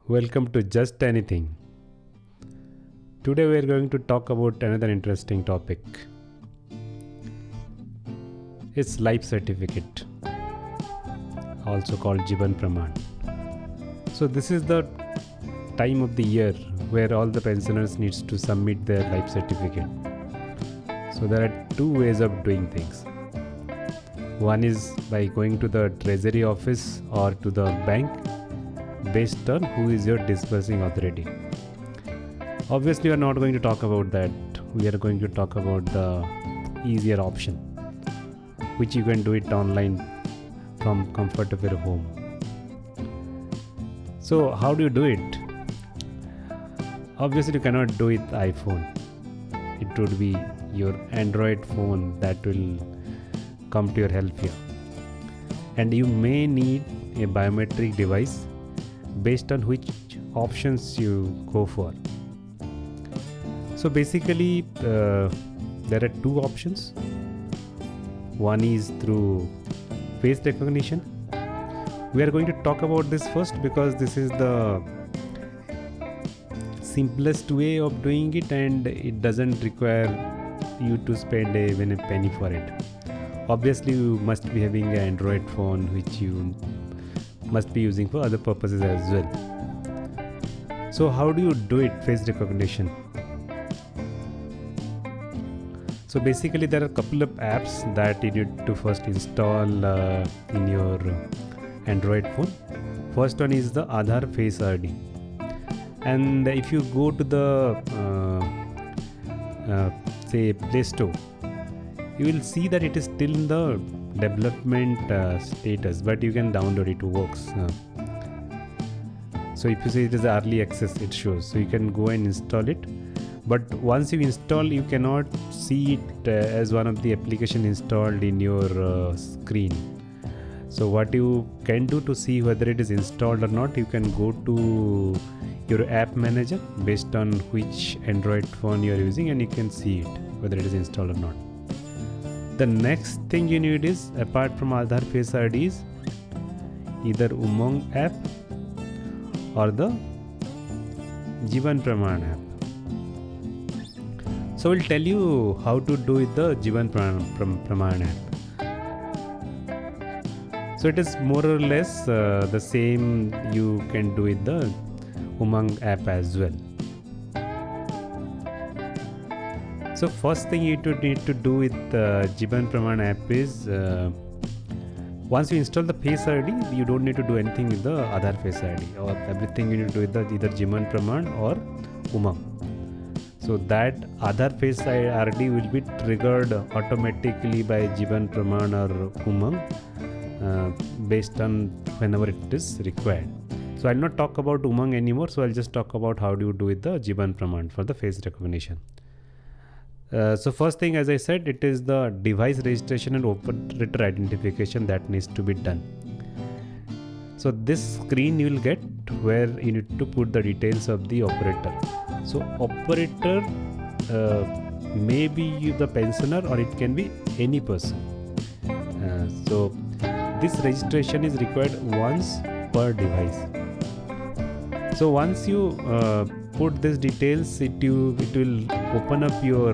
Welcome to Just Anything. Today we are going to talk about another interesting topic. It's life certificate, also called Jeevan Praman. So this is the time of the year where all the pensioners needs to submit their life certificate. So there are two ways of doing things. One is by going to the treasury office or to the bank based on who is your disbursing authority. Obviously we are not going to talk about that. We are going to talk about the easier option, which you can do it online from comfort of your home. So how do you do it? Obviously you cannot do it iPhone. It would be your Android phone that will come to your help here. And you may need a biometric device based on which options you go for. So basically there are two options. One is through face recognition. We are going to talk about this first because this is the simplest way of doing it and it doesn't require you to spend even a penny for it. Obviously you must be having an Android phone which you must be using for other purposes as well. So how do you do it, face recognition? So basically there are a couple of apps that you need to first install in your Android phone. First one is the Aadhaar Face ID. And if you go to the say Play Store, you will see that it is still in the development status, but you can download it, it works. So if you say it is early access, it shows, so you can go and install it. But once you install, you cannot see it as one of the application installed in your screen. So what you can do to see whether it is installed or not, you can go to your app manager based on which Android phone you are using and you can see it whether it is installed or not. The next thing you need is, apart from Aadhaar Face ID, is either Umang app or the Jeevan Praman app. So we'll tell you how to do with the Jeevan Praman app. So it is more or less the same you can do with the Umang app as well. So first thing you need to do with Jeevan Praman app is once you install the Face ID, you don't need to do anything with the Aadhaar Face ID, or everything you need to do with the either Jeevan Praman or Umang. So that Aadhaar Face ID will be triggered automatically by Jeevan Praman or Umang based on whenever it is required. So I'll not talk about Umang anymore, so I'll just talk about how do you do with the Jeevan Praman for the face recognition. So first thing, as I said, it is the device registration and operator identification that needs to be done. So this screen you will get where you need to put the details of the operator. So operator may be the pensioner or it can be any person. So this registration is required once per device. So once you put these details, it will open up your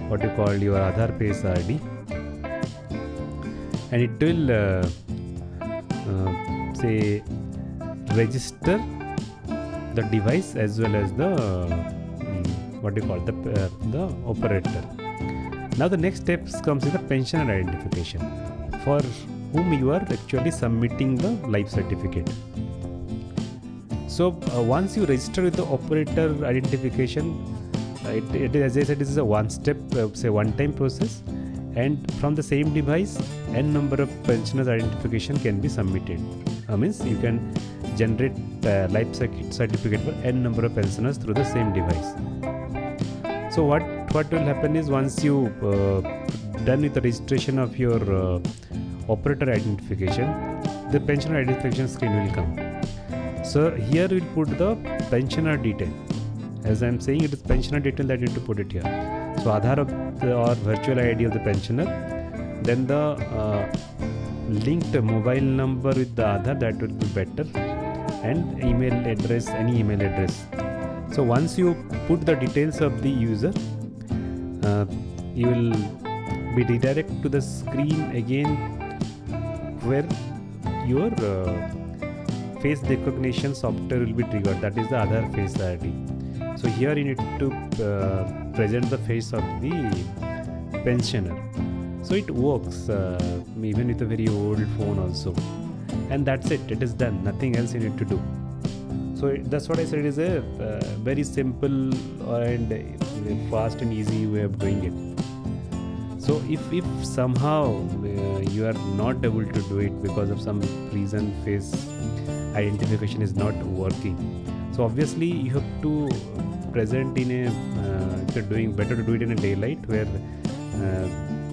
what you call your Aadhaar Face ID, and it will say register the device as well as the what you call the operator. Now the next steps comes with the pensioner identification, for whom you are actually submitting the life certificate. So once you register with the operator identification, it as I said, this is a one-step, say one-time process, and from the same device, n number of pensioners identification can be submitted. Means you can generate life certificate for n number of pensioners through the same device. So what will happen is, once you done with the registration of your operator identification, the pensioner identification screen will come. So here we'll put the pensioner detail. As I am saying, it is pensioner detail that you need to put it here. So Aadhaar or virtual ID of the pensioner, then the linked mobile number with the Aadhaar, that would be better. and email address, any email address. So once you put the details of the user, you will be redirected to the screen again where your face recognition software will be triggered. That is the other face ID. So here you need to present the face of the pensioner. So it works even with a very old phone also, and that's it. It is done. Nothing else you need to do. So that's what I said. It is a very simple and fast and easy way of doing it. So if somehow you are not able to do it because of some reason, face identification is not working, so obviously you have to present in a if you're doing better to do it in a daylight where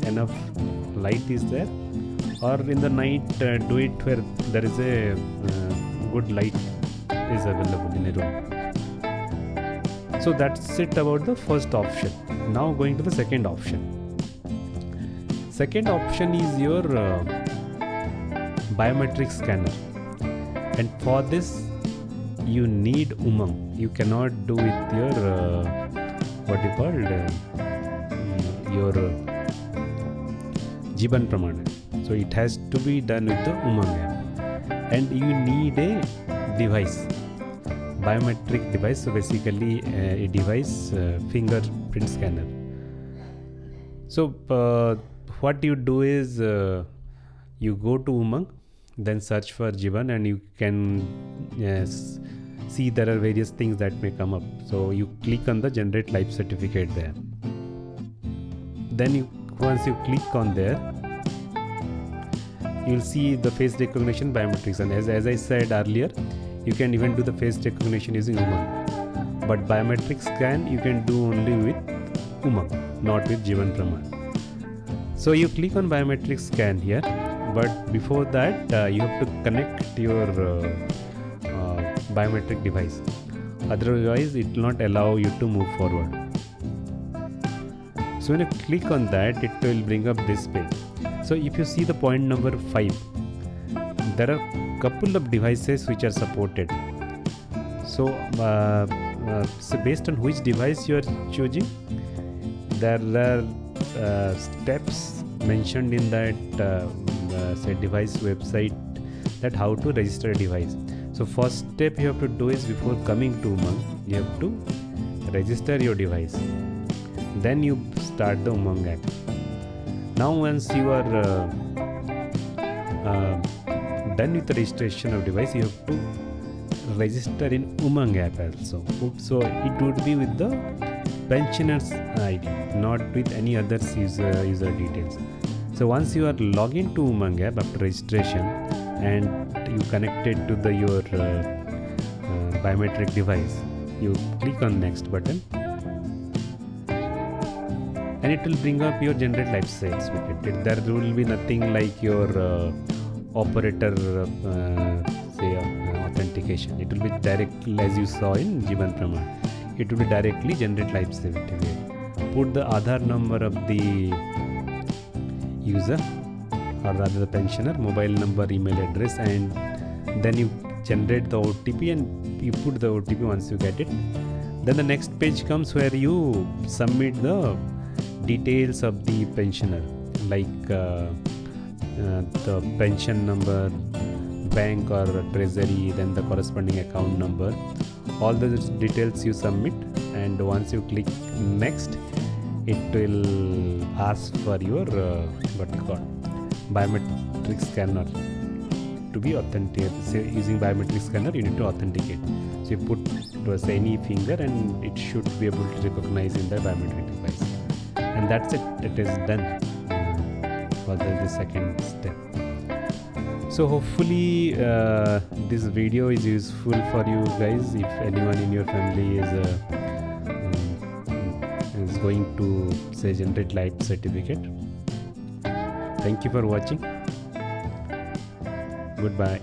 enough light is there, or in the night do it where there is a good light is available in a room. So that's it about the first option. Now going to the second option. Second option is your biometric scanner, and for this you need Umang. You cannot do with your your Jeevan Praman. So it has to be done with the Umang app, and you need a device, biometric device. So basically a device, fingerprint scanner. So what you do is you go to Umang, then search for Jeevan, and you can see there are various things that may come up. So you click on the generate life certificate there. Then once you click on there, you'll see the face recognition biometrics, and as I said earlier, you can even do the face recognition using Umang, but biometric scan you can do only with Umang, not with Jeevan Praman. So you click on biometric scan here, but before that you have to connect your biometric device, otherwise it will not allow you to move forward. So when you click on that, it will bring up this page. So if you see the point number 5, there are couple of devices which are supported. So, so based on which device you are choosing, there are steps mentioned in that say device website, that how to register a device. So first step you have to do is, before coming to Umang, you have to register your device. Then you start the Umang app. Now once you are done with the registration of device, you have to register in Umang app also. So it would be with the pensioner's ID, not with any other user details. So once you are logged into Umang app after registration and you connected to your biometric device, you click on next button, and it will bring up your generate life certificate. There will be nothing like your operator authentication. It will be direct, as you saw in Jeevan Praman. It will be directly generate life certificate. Put the Aadhaar number of the user, or rather the pensioner, mobile number, email address, and then you generate the OTP and you put the OTP once you get it. Then the next page comes where you submit the details of the pensioner, like the pension number, bank or treasury, then the corresponding account number. All those details you submit, and once you click next, it will ask for your biometric scanner to be authenticated. So using biometric scanner, you need to authenticate. So you put any finger and it should be able to recognize in the biometric device. And that's it. It is done for the second step. So hopefully this video is useful for you guys. If anyone in your family is going to say generate life certificate. Thank you for watching. Goodbye.